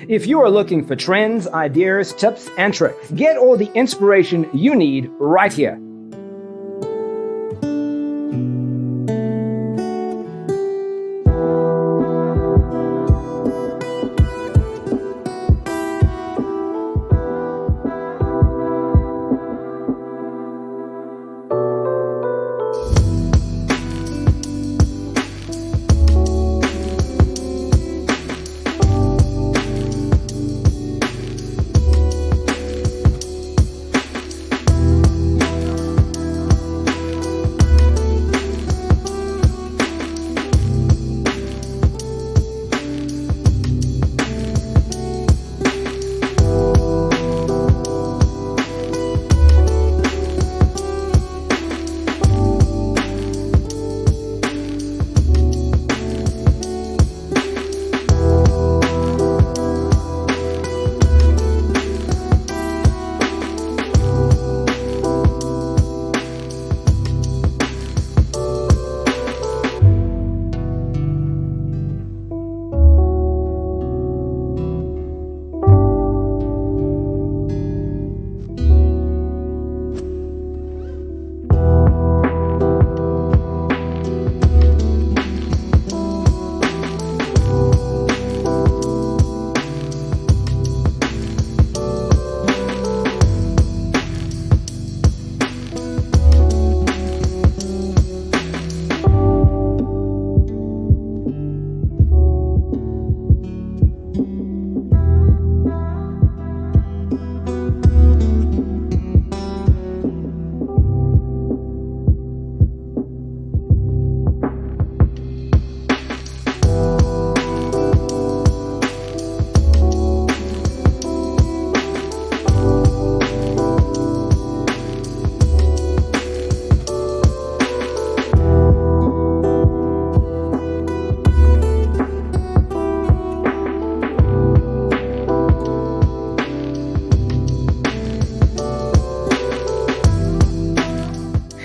If you are looking for trends, ideas, tips, and tricks, get all the inspiration you need right here.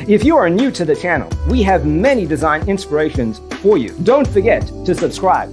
If you are new to the channel, we have many design inspirations for you. Don't forget to subscribe.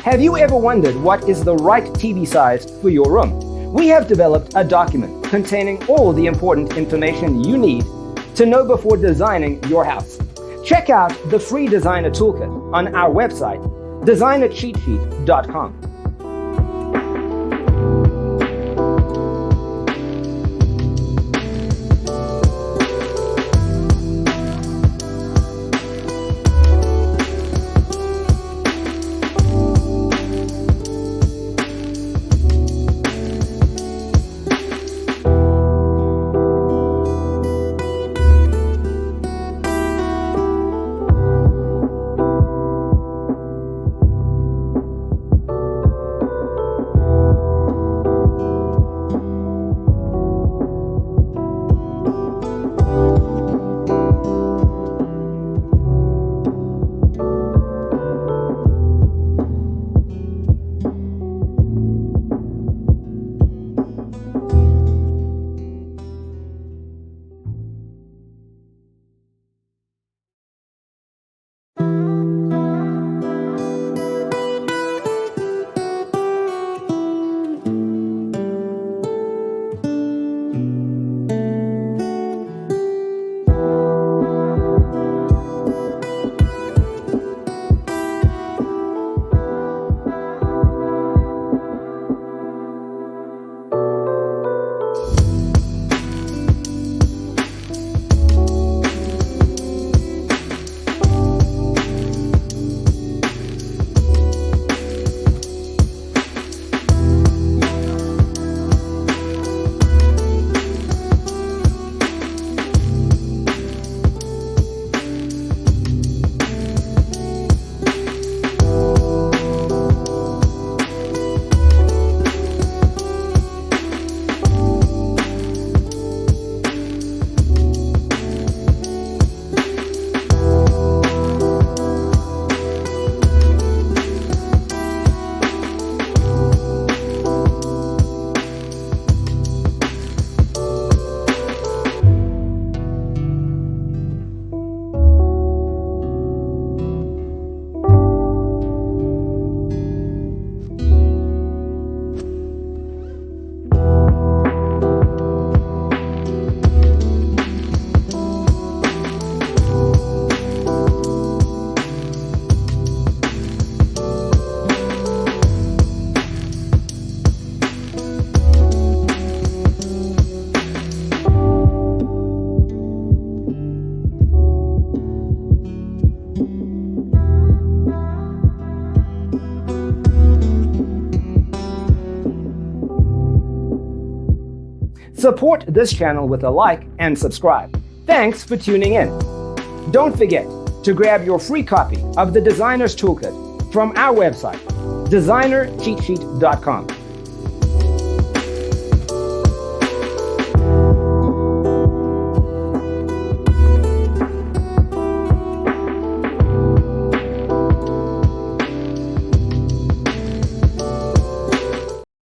Have you ever wondered what is the right TV size for your room? We have developed a document containing all the important information you need to know before designing your house. Check out the free designer toolkit on our website, designercheatsheet.com. Support this channel with a like and subscribe. Thanks for tuning in. Don't forget to grab your free copy of the Designer's Toolkit from our website, designercheatsheet.com.